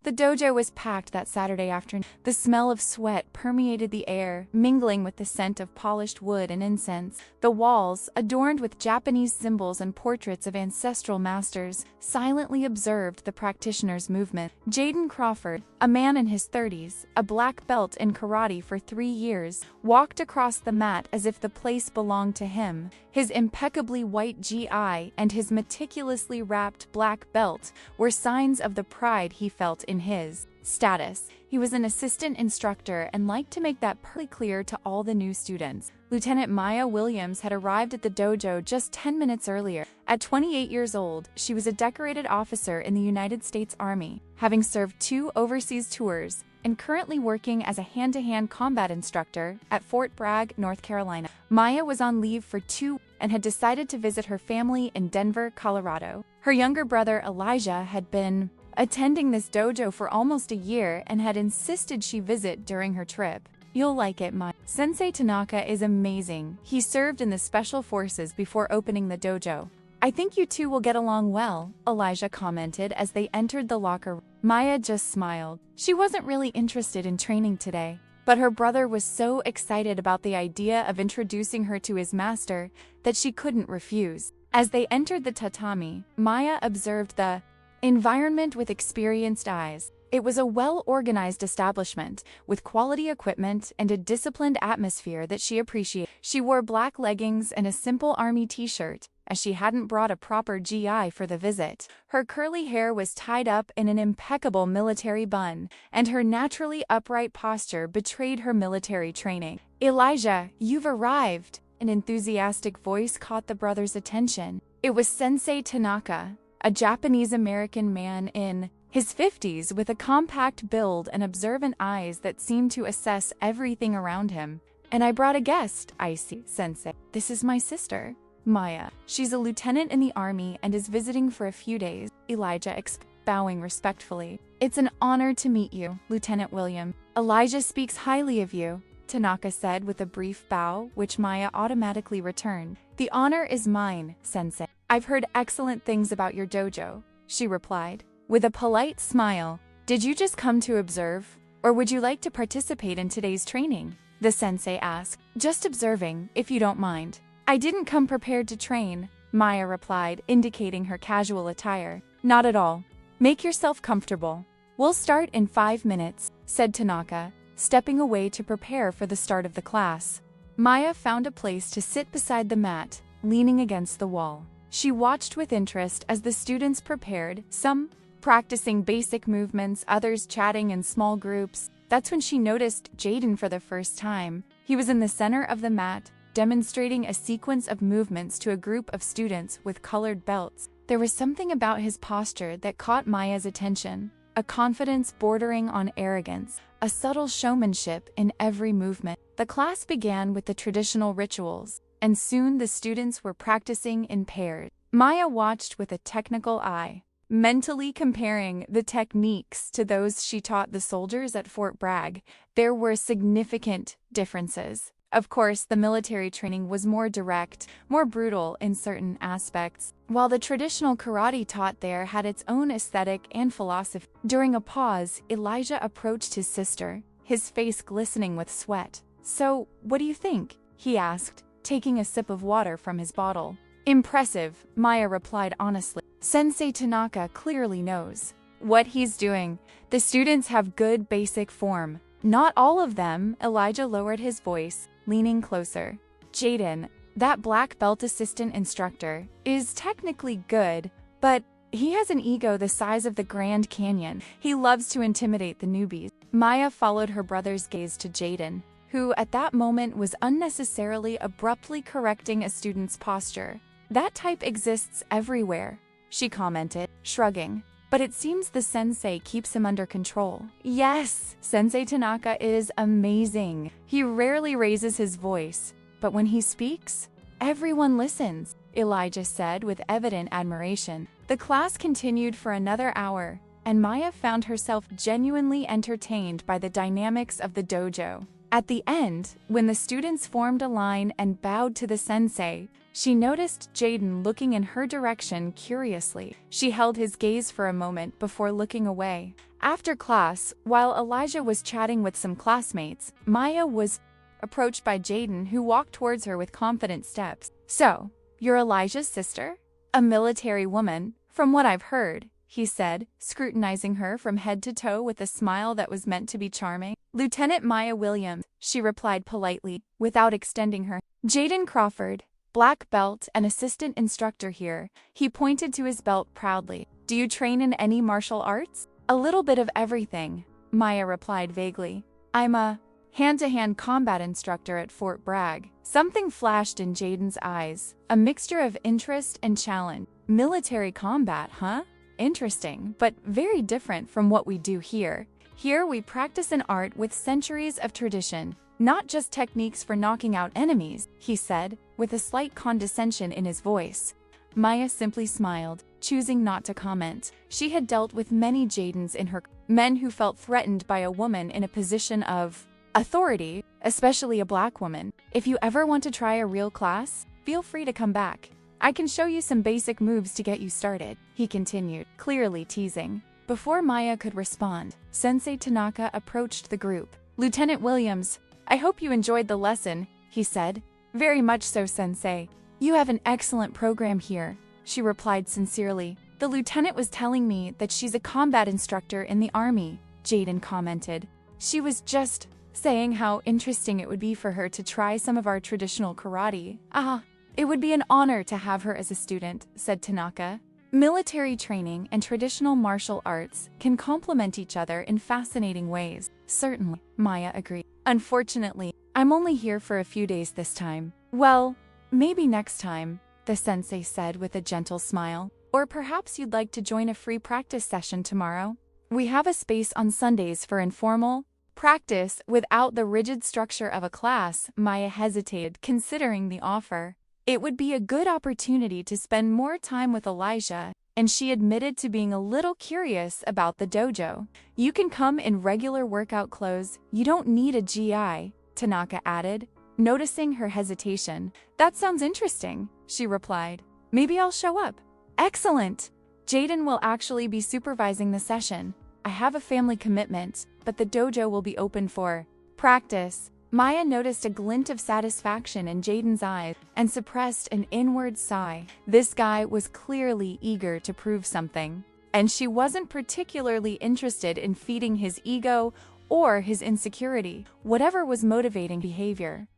The dojo was packed that Saturday afternoon. The smell of sweat permeated the air, mingling with the scent of polished wood and incense. The walls, adorned with Japanese symbols and portraits of ancestral masters, silently observed the practitioners' movement. Jaden Crawford, a man in his 30s, a black belt in karate for 3 years, walked across the mat as if the place belonged to him. His impeccably white GI and his meticulously wrapped black belt were signs of the pride he felt in his status. He was an assistant instructor and liked to make that perfectly clear to all the new students. Lieutenant Maya Williams had arrived at the dojo just 10 minutes earlier. At 28 years old, she was a decorated officer in the United States Army, having served 2 overseas tours and currently working as a hand-to-hand combat instructor at Fort Bragg, North Carolina. Maya was on leave for 2 and had decided to visit her family in Denver, Colorado. Her younger brother Elijah had been attending this dojo for almost a year and had insisted she visit during her trip. "You'll like it, Maya. Sensei Tanaka is amazing. He served in the Special Forces before opening the dojo. I think you two will get along well," Elijah commented as they entered the locker room. Maya just smiled. She wasn't really interested in training today, but her brother was so excited about the idea of introducing her to his master that she couldn't refuse. As they entered the tatami, Maya observed the environment with experienced eyes. It was a well-organized establishment, with quality equipment and a disciplined atmosphere that she appreciated. She wore black leggings and a simple army t-shirt, as she hadn't brought a proper GI for the visit. Her curly hair was tied up in an impeccable military bun, and her naturally upright posture betrayed her military training. "Elijah, you've arrived!" An enthusiastic voice caught the brother's attention. It was Sensei Tanaka, a Japanese-American man in his 50s with a compact build and observant eyes that seemed to assess everything around him. "And I brought a guest, I see, Sensei. This is my sister, Maya. She's a lieutenant in the army and is visiting for a few days," Elijah bowing respectfully. "It's an honor to meet you, Lieutenant William. Elijah speaks highly of you," Tanaka said with a brief bow, which Maya automatically returned. "The honor is mine, Sensei. I've heard excellent things about your dojo," she replied, with a polite smile. "Did you just come to observe, or would you like to participate in today's training?" the sensei asked. "Just observing, if you don't mind." "I didn't come prepared to train," Maya replied, indicating her casual attire. "Not at all. Make yourself comfortable. We'll start in 5 minutes," said Tanaka, stepping away to prepare for the start of the class. Maya found a place to sit beside the mat, leaning against the wall. She watched with interest as the students prepared, some practicing basic movements, others chatting in small groups. That's when she noticed Jaden for the first time. He was in the center of the mat, demonstrating a sequence of movements to a group of students with colored belts. There was something about his posture that caught Maya's attention, a confidence bordering on arrogance, a subtle showmanship in every movement. The class began with the traditional rituals, and soon the students were practicing in pairs. Maya watched with a technical eye, mentally comparing the techniques to those she taught the soldiers at Fort Bragg. There were significant differences. Of course, the military training was more direct, more brutal in certain aspects, while the traditional karate taught there had its own aesthetic and philosophy. During a pause, Elijah approached his sister, his face glistening with sweat. "So, what do you think?" he asked, taking a sip of water from his bottle. "Impressive," Maya replied honestly. "Sensei Tanaka clearly knows what he's doing. The students have good basic form." "Not all of them," Elijah lowered his voice, leaning closer. "Jaden, that black belt assistant instructor, is technically good, but he has an ego the size of the Grand Canyon. He loves to intimidate the newbies." Maya followed her brother's gaze to Jaden, who at that moment was unnecessarily abruptly correcting a student's posture. "That type exists everywhere," she commented, shrugging. "But it seems the sensei keeps him under control." "Yes, Sensei Tanaka is amazing. He rarely raises his voice, but when he speaks, everyone listens," Elijah said with evident admiration. The class continued for another hour, and Maya found herself genuinely entertained by the dynamics of the dojo. At the end, when the students formed a line and bowed to the sensei, She noticed Jaden looking in her direction curiously. She held his gaze for a moment before looking away. After class, while Elijah was chatting with some classmates, Maya was approached by Jaden, who walked towards her with confident steps. "So, you're Elijah's sister? A military woman, from what I've heard," he said, scrutinizing her from head to toe with a smile that was meant to be charming. "Lieutenant Maya Williams," she replied politely, without extending her. "Jaden Crawford, black belt and assistant instructor here." He pointed to his belt proudly. "Do you train in any martial arts?" "A little bit of everything," Maya replied vaguely. "I'm a hand-to-hand combat instructor at Fort Bragg." Something flashed in Jaden's eyes, a mixture of interest and challenge. "Military combat, huh? Interesting, but very different from what we do here. Here we practice an art with centuries of tradition, not just techniques for knocking out enemies," he said, with a slight condescension in his voice. Maya simply smiled, choosing not to comment. She had dealt with many Jadens in her men who felt threatened by a woman in a position of authority, especially a black woman. "If you ever want to try a real class, feel free to come back. I can show you some basic moves to get you started," he continued, clearly teasing. Before Maya could respond, Sensei Tanaka approached the group. "Lieutenant Williams, I hope you enjoyed the lesson," he said. "Very much so, Sensei. You have an excellent program here," she replied sincerely. "The lieutenant was telling me that she's a combat instructor in the army," Jaden commented. "She was just saying how interesting it would be for her to try some of our traditional karate." "Ah, it would be an honor to have her as a student," said Tanaka. "Military training and traditional martial arts can complement each other in fascinating ways." "Certainly," Maya agreed. "Unfortunately, I'm only here for a few days this time." "Well, maybe next time," the sensei said with a gentle smile. "Or perhaps you'd like to join a free practice session tomorrow? We have a space on Sundays for informal practice without the rigid structure of a class." Maya hesitated, considering the offer. It would be a good opportunity to spend more time with Elijah, and she admitted to being a little curious about the dojo. "You can come in regular workout clothes. You don't need a GI," Tanaka added, noticing her hesitation. "That sounds interesting," she replied. "Maybe I'll show up." "Excellent! Jaden will actually be supervising the session. I have a family commitment, but the dojo will be open for practice." Maya noticed a glint of satisfaction in Jaden's eyes and suppressed an inward sigh. This guy was clearly eager to prove something, and she wasn't particularly interested in feeding his ego or his insecurity, whatever was motivating behavior.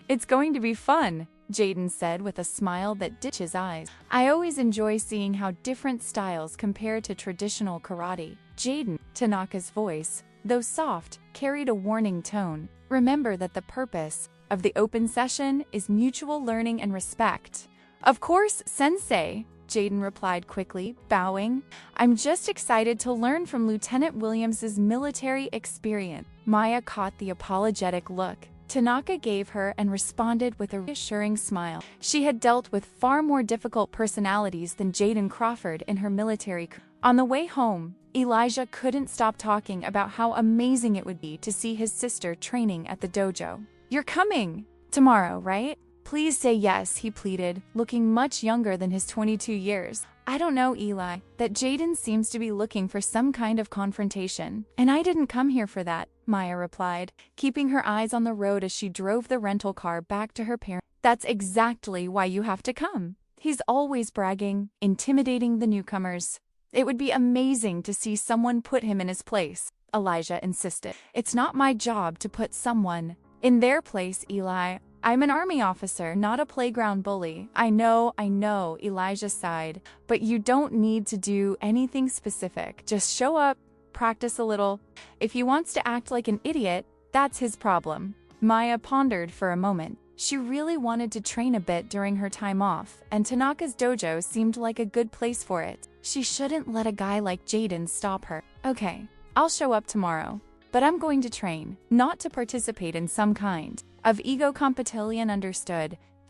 "It's going to be fun," Jaden said with a smile that ditched his eyes. "I always enjoy seeing how different styles compare to traditional karate." Jaden, Tanaka's voice, though soft, carried a warning tone. "Remember that the purpose of the open session is mutual learning and respect." "Of course, Sensei," Jaden replied quickly, bowing. "I'm just excited to learn from Lieutenant Williams's military experience." Maya caught the apologetic look Tanaka gave her and responded with a reassuring smile. She had dealt with far more difficult personalities than Jaden Crawford in her military career. On the way home, Elijah couldn't stop talking about how amazing it would be to see his sister training at the dojo. "You're coming tomorrow, right? Please say yes," he pleaded, looking much younger than his 22 years. "I don't know, Eli, that Jaden seems to be looking for some kind of confrontation, and I didn't come here for that," Maya replied, keeping her eyes on the road as she drove the rental car back to her parents. "That's exactly why you have to come. He's always bragging, intimidating the newcomers. It would be amazing to see someone put him in his place," Elijah insisted. "It's not my job to put someone in their place, Eli. I'm an army officer, not a playground bully." I know, Elijah sighed. "But you don't need to do anything specific. Just show up, practice a little. If he wants to act like an idiot, that's his problem." Maya pondered for a moment. She really wanted to train a bit during her time off, and Tanaka's dojo seemed like a good place for it. She shouldn't let a guy like Jaden stop her. "Okay, I'll show up tomorrow, but I'm going to train, not to participate in some kind of ego competition."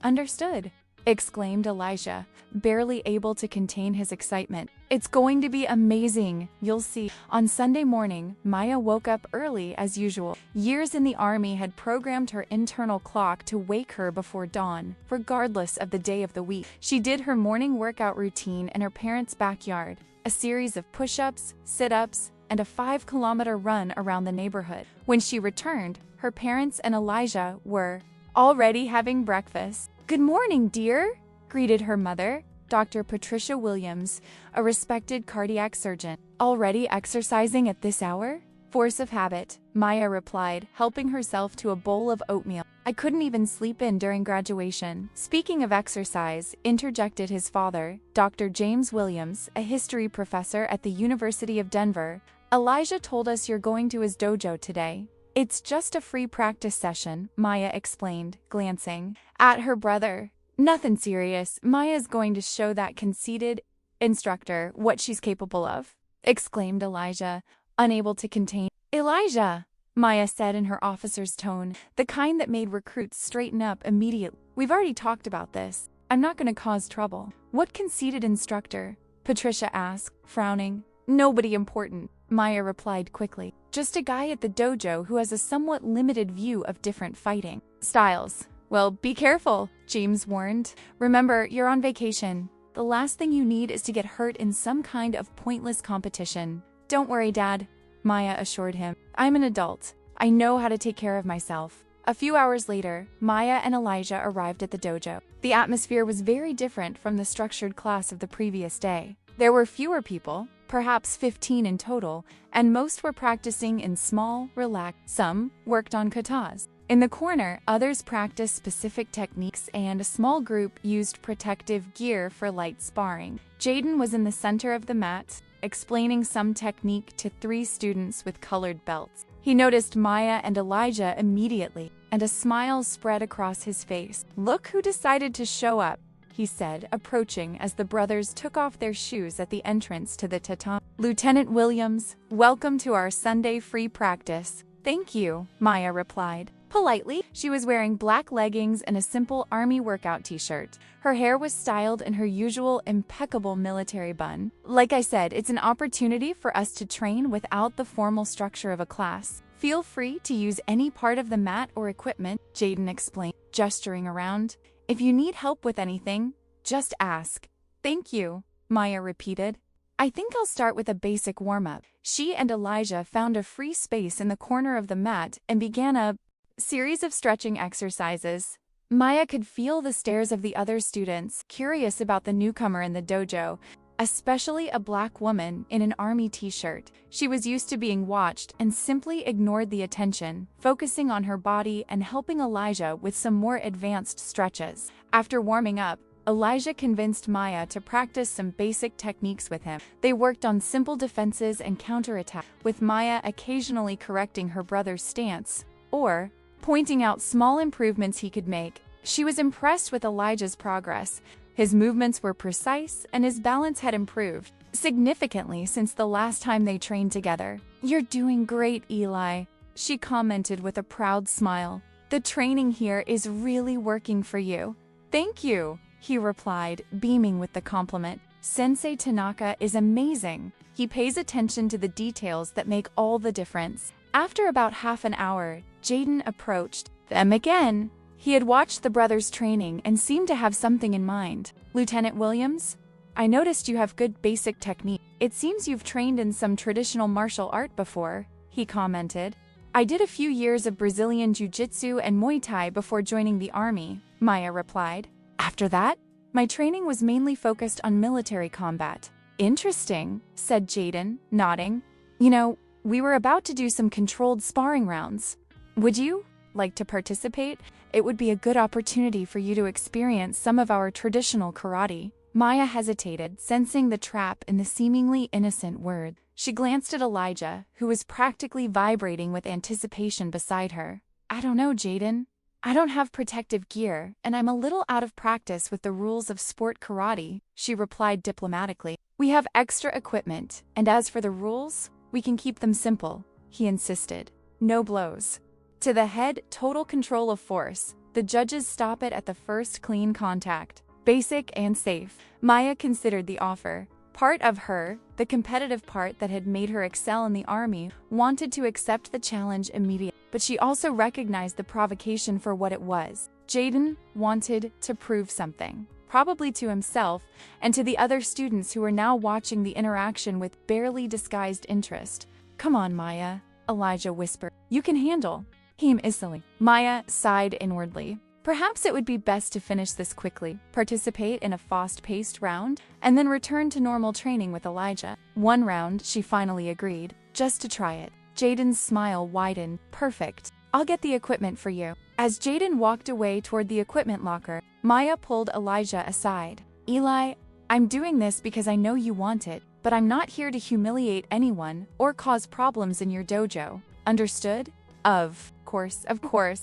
Understood. exclaimed Elijah, barely able to contain his excitement. "It's going to be amazing, you'll see." On Sunday morning, Maya woke up early as usual. Years in the army had programmed her internal clock to wake her before dawn, regardless of the day of the week. She did her morning workout routine in her parents' backyard, a series of push-ups, sit-ups, and a 5-kilometer run around the neighborhood. When she returned, her parents and Elijah were already having breakfast. "Good morning, dear," greeted her mother, Dr. Patricia Williams, a respected cardiac surgeon. "Already exercising at this hour?" "Force of habit," Maya replied, helping herself to a bowl of oatmeal. "I couldn't even sleep in during graduation." "Speaking of exercise," interjected his father, Dr. James Williams, a history professor at the University of Denver. "Elijah told us you're going to his dojo today." "It's just a free practice session," Maya explained, glancing at her brother. "Nothing serious. Maya's going to show that conceited instructor what she's capable of," exclaimed Elijah, unable to contain. "Elijah," Maya said in her officer's tone, the kind that made recruits straighten up immediately. "We've already talked about this. I'm not going to cause trouble." "What conceited instructor?" Patricia asked, frowning. "Nobody important," Maya replied quickly. "Just a guy at the dojo who has a somewhat limited view of different fighting styles." "Well, be careful," James warned. "Remember, you're on vacation. The last thing you need is to get hurt in some kind of pointless competition." "Don't worry, Dad," Maya assured him. "I'm an adult. I know how to take care of myself." A few hours later, Maya and Elijah arrived at the dojo. The atmosphere was very different from the structured class of the previous day. There were fewer people, perhaps 15 in total, and most were practicing in small, relaxed. Some worked on katas. In the corner, others practiced specific techniques, and a small group used protective gear for light sparring. Jaden was in the center of the mat, explaining some technique to 3 students with colored belts. He noticed Maya and Elijah immediately, and a smile spread across his face. "Look who decided to show up," he said, approaching as the brothers took off their shoes at the entrance to the tatami. "Lieutenant Williams, welcome to our Sunday free practice." "Thank you," Maya replied politely. She was wearing black leggings and a simple army workout t-shirt. Her hair was styled in her usual impeccable military bun. "Like I said, it's an opportunity for us to train without the formal structure of a class. Feel free to use any part of the mat or equipment," Jaden explained, gesturing around. "If you need help with anything, just ask." "Thank you," Maya repeated. "I think I'll start with a basic warm-up." She and Elijah found a free space in the corner of the mat and began a series of stretching exercises. Maya could feel the stares of the other students, curious about the newcomer in the dojo, especially a black woman in an army t-shirt. She was used to being watched and simply ignored the attention, focusing on her body and helping Elijah with some more advanced stretches. After warming up, Elijah convinced Maya to practice some basic techniques with him. They worked on simple defenses and counterattack, with Maya occasionally correcting her brother's stance, or pointing out small improvements he could make. She was impressed with Elijah's progress. His movements were precise and his balance had improved significantly since the last time they trained together. "You're doing great, Eli," she commented with a proud smile. "The training here is really working for you." "Thank you," he replied, beaming with the compliment. "Sensei Tanaka is amazing. He pays attention to the details that make all the difference." After about half an hour, Jaden approached them again. He had watched the brothers training and seemed to have something in mind. "Lieutenant Williams, I noticed you have good basic technique. It seems you've trained in some traditional martial art before," he commented. "I did a few years of Brazilian Jiu-Jitsu and Muay Thai before joining the army," Maya replied. "After that, my training was mainly focused on military combat." "Interesting," said Jaden, nodding. "You know, we were about to do some controlled sparring rounds. Would you like to participate? It would be a good opportunity for you to experience some of our traditional karate." Maya hesitated, sensing the trap in the seemingly innocent word. She glanced at Elijah, who was practically vibrating with anticipation beside her. "I don't know, Jaden. I don't have protective gear, and I'm a little out of practice with the rules of sport karate," she replied diplomatically. "We have extra equipment, and as for the rules, we can keep them simple," he insisted. "No blows to the head, total control of force. The judges stop it at the first clean contact." basic and safe. Maya considered the offer. Part of her, the competitive part that had made her excel in the army, wanted to accept the challenge immediately. But she also recognized the provocation for what it was. Jaden wanted to prove something, probably to himself and to the other students who were now watching the interaction with barely disguised interest. "Come on, Maya," Elijah whispered. "You can handle him easily." Maya sighed inwardly. Perhaps it would be best to finish this quickly, participate in a fast-paced round, and then return to normal training with Elijah. One round, she finally agreed, just to try it. Jaden's smile widened. "Perfect. I'll get the equipment for you." As Jaden walked away toward the equipment locker, Maya pulled Elijah aside. "Eli, I'm doing this because I know you want it, but I'm not here to humiliate anyone or cause problems in your dojo. Understood?" Of course,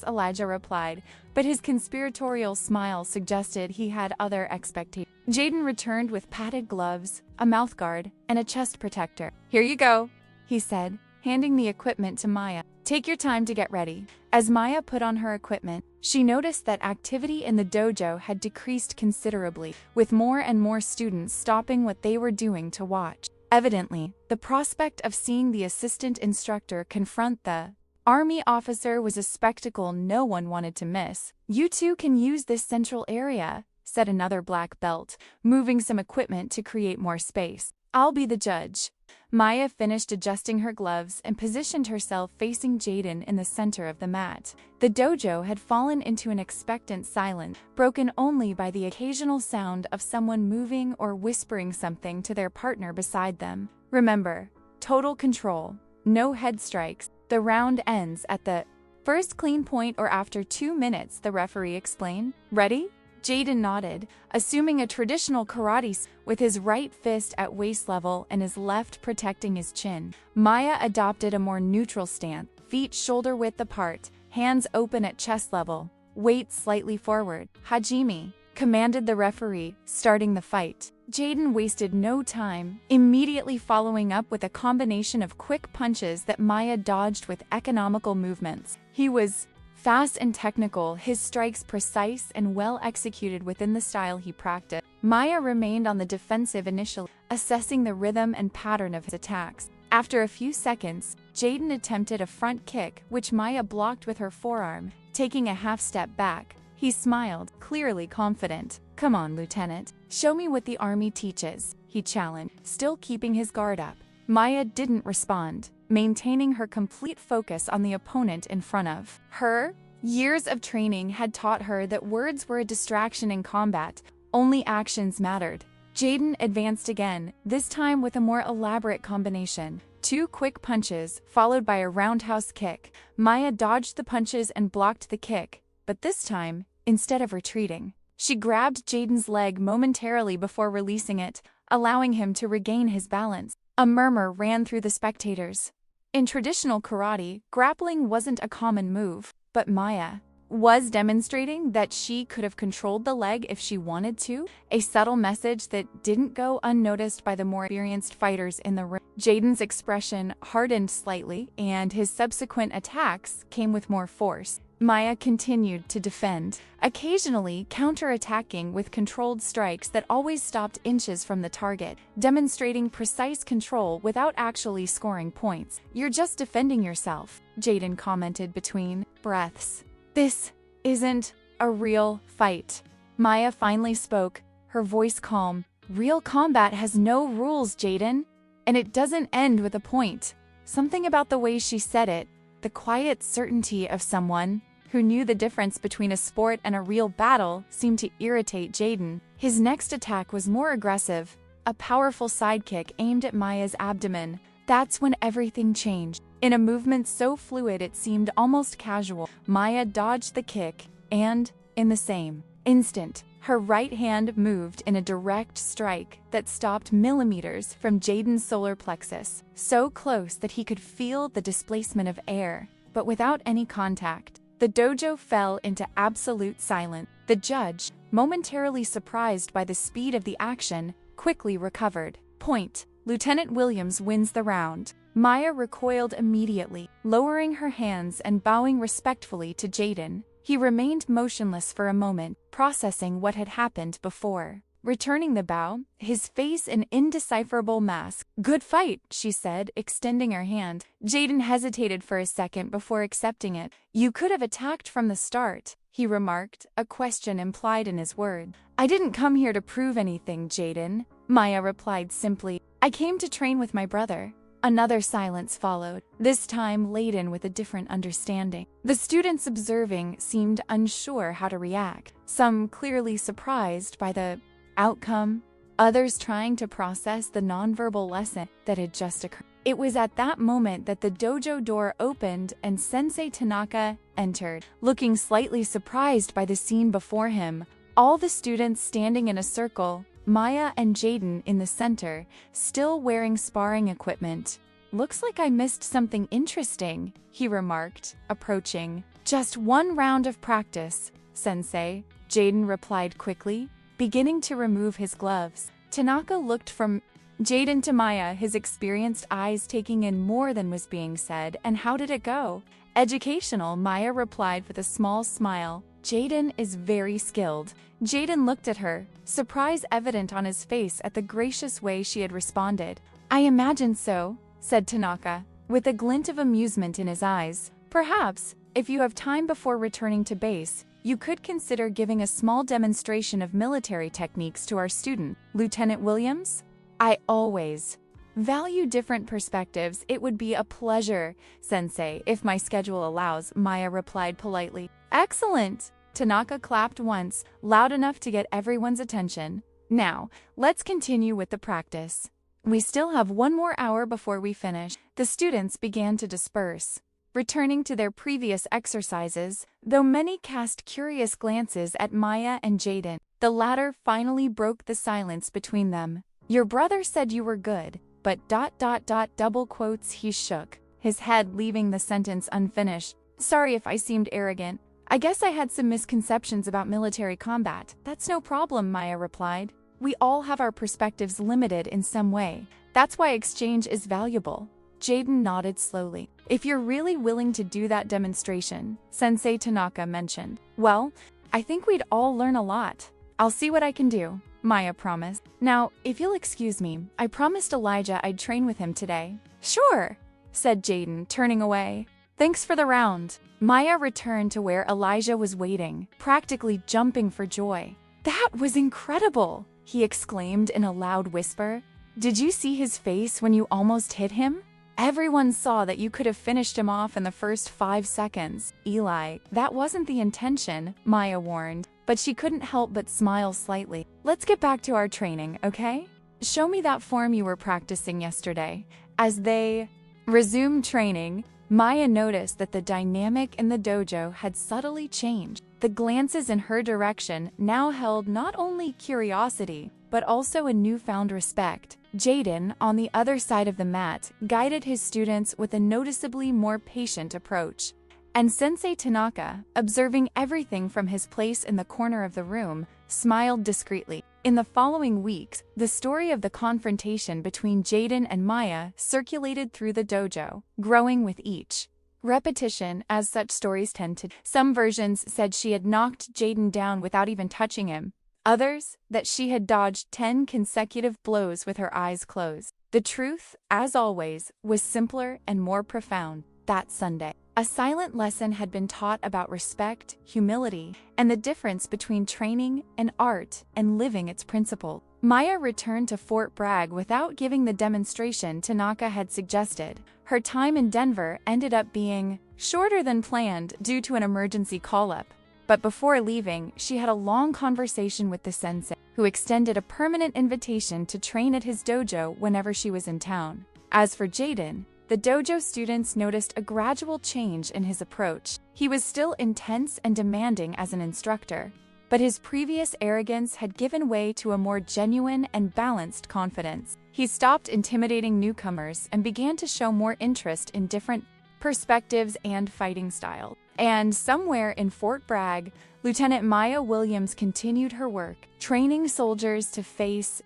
Elijah replied, but his conspiratorial smile suggested he had other expectations. Jaden returned with padded gloves, a mouthguard, and a chest protector. "Here you go," he said, handing the equipment to Maya. "Take your time to get ready." As Maya put on her equipment, she noticed that activity in the dojo had decreased considerably, with more and more students stopping what they were doing to watch. Evidently, the prospect of seeing the assistant instructor confront the army officer was a spectacle no one wanted to miss. "You two can use this central area," said another black belt, moving some equipment to create more space. "I'll be the judge." Maya finished adjusting her gloves and positioned herself facing Jaden in the center of the mat. The dojo had fallen into an expectant silence, broken only by the occasional sound of someone moving or whispering something to their partner beside them. "Remember, total control. No head strikes. The round ends at the first clean point or after 2 minutes," the referee explained. "Ready?" Jaden nodded, assuming a traditional karate with his right fist at waist level and his left protecting his chin. Maya adopted a more neutral stance, feet shoulder-width apart, hands open at chest level, weight slightly forward. "Hajime," commanded the referee, starting the fight. Jaden wasted no time, immediately following up with a combination of quick punches that Maya dodged with economical movements. He was fast and technical, his strikes precise and well executed within the style he practiced. Maya remained on the defensive initially, assessing the rhythm and pattern of his attacks. After a few seconds, Jaden attempted a front kick, which Maya blocked with her forearm, taking a half step back. He smiled, clearly confident. "Come on, Lieutenant. Show me what the army teaches," he challenged, still keeping his guard up. Maya didn't respond, maintaining her complete focus on the opponent in front of her. Years of training had taught her that words were a distraction in combat, only actions mattered. Jaden advanced again, this time with a more elaborate combination. 2 quick punches, followed by a roundhouse kick. Maya dodged the punches and blocked the kick, but this time, instead of retreating, she grabbed Jaden's leg momentarily before releasing it, allowing him to regain his balance. A murmur ran through the spectators. In traditional karate, grappling wasn't a common move, but Maya was demonstrating that she could have controlled the leg if she wanted to, a subtle message that didn't go unnoticed by the more experienced fighters in the ring. Jaden's expression hardened slightly, and his subsequent attacks came with more force. Maya continued to defend, occasionally counter-attacking with controlled strikes that always stopped inches from the target, demonstrating precise control without actually scoring points. "You're just defending yourself," Jaden commented between breaths. "This isn't a real fight." Maya finally spoke, her voice calm. "Real combat has no rules, Jaden, and it doesn't end with a point." Something about the way she said it, the quiet certainty of someone who knew the difference between a sport and a real battle, seemed to irritate Jaden. His next attack was more aggressive, a powerful sidekick aimed at Maya's abdomen. That's when everything changed. In a movement so fluid it seemed almost casual, Maya dodged the kick, and, in the same instant, her right hand moved in a direct strike that stopped millimeters from Jaden's solar plexus, so close that he could feel the displacement of air, but without any contact. The dojo fell into absolute silence. The judge, momentarily surprised by the speed of the action, quickly recovered. Point. Lieutenant Williams wins the round. Maya recoiled immediately, lowering her hands and bowing respectfully to Jaden, He remained motionless for a moment, processing what had happened before. Returning the bow, his face an indecipherable mask. "Good fight," she said, extending her hand. Jaden hesitated for a second before accepting it. "You could have attacked from the start," he remarked, a question implied in his word. "I didn't come here to prove anything, Jaden," Maya replied simply. "I came to train with my brother." Another silence followed, this time laden with a different understanding. The students observing seemed unsure how to react, some clearly surprised by the outcome, others trying to process the nonverbal lesson that had just occurred. It was at that moment that the dojo door opened and Sensei Tanaka entered, looking slightly surprised by the scene before him. All the students standing in a circle, Maya and Jaden in the center, still wearing sparring equipment. "Looks like I missed something interesting," he remarked, approaching. "Just one round of practice, Sensei," Jaden replied quickly, beginning to remove his gloves. Tanaka looked from Jaden to Maya, his experienced eyes taking in more than was being said. "And how did it go?" "Educational," Maya replied with a small smile. "Jaden is very skilled." Jaden looked at her, surprise evident on his face at the gracious way she had responded. "I imagine so," said Tanaka, with a glint of amusement in his eyes. "Perhaps, if you have time before returning to base, you could consider giving a small demonstration of military techniques to our student, Lieutenant Williams." "I always value different perspectives. It would be a pleasure, Sensei, if my schedule allows," Maya replied politely. "Excellent!" Tanaka clapped once, loud enough to get everyone's attention. "Now, let's continue with the practice. We still have one more hour before we finish." The students began to disperse, returning to their previous exercises, though many cast curious glances at Maya and Jaden. The latter finally broke the silence between them. "Your brother said you were good, but ... double quotes." He shook his head, leaving the sentence unfinished. "Sorry if I seemed arrogant. I guess I had some misconceptions about military combat." "That's no problem," Maya replied. "We all have our perspectives limited in some way. That's why exchange is valuable." Jaden nodded slowly. "If you're really willing to do that demonstration," Sensei Tanaka mentioned, "well, I think we'd all learn a lot." "I'll see what I can do," Maya promised. "Now, if you'll excuse me, I promised Elijah I'd train with him today." "Sure," said Jaden, turning away. "Thanks for the round." Maya returned to where Elijah was waiting, practically jumping for joy. "That was incredible!" he exclaimed in a loud whisper. "Did you see his face when you almost hit him? Everyone saw that you could have finished him off in the first 5 seconds. Eli, that wasn't the intention," Maya warned, but she couldn't help but smile slightly. "Let's get back to our training, okay? Show me that form you were practicing yesterday." As they resumed training, Maya noticed that the dynamic in the dojo had subtly changed. The glances in her direction now held not only curiosity, but also a newfound respect. Jaden, on the other side of the mat, guided his students with a noticeably more patient approach. And Sensei Tanaka, observing everything from his place in the corner of the room, smiled discreetly. In the following weeks, the story of the confrontation between Jaden and Maya circulated through the dojo, growing with each repetition, as such stories tend to. Some versions said she had knocked Jaden down without even touching him. Others, that she had dodged 10 consecutive blows with her eyes closed. The truth, as always, was simpler and more profound. That Sunday, a silent lesson had been taught about respect, humility, and the difference between training an art and living its principles. Maya returned to Fort Bragg without giving the demonstration Tanaka had suggested. Her time in Denver ended up being shorter than planned due to an emergency call-up. But before leaving, she had a long conversation with the sensei, who extended a permanent invitation to train at his dojo whenever she was in town. As for Jaden, the dojo students noticed a gradual change in his approach. He was still intense and demanding as an instructor, but his previous arrogance had given way to a more genuine and balanced confidence. He stopped intimidating newcomers and began to show more interest in different perspectives and fighting styles. And somewhere in Fort Bragg, Lieutenant Maya Williams continued her work, training soldiers to face ...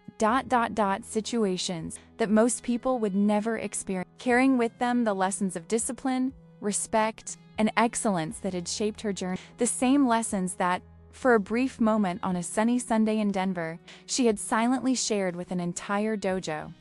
situations that most people would never experience, carrying with them the lessons of discipline, respect, and excellence that had shaped her journey. The same lessons that, for a brief moment on a sunny Sunday in Denver, she had silently shared with an entire dojo.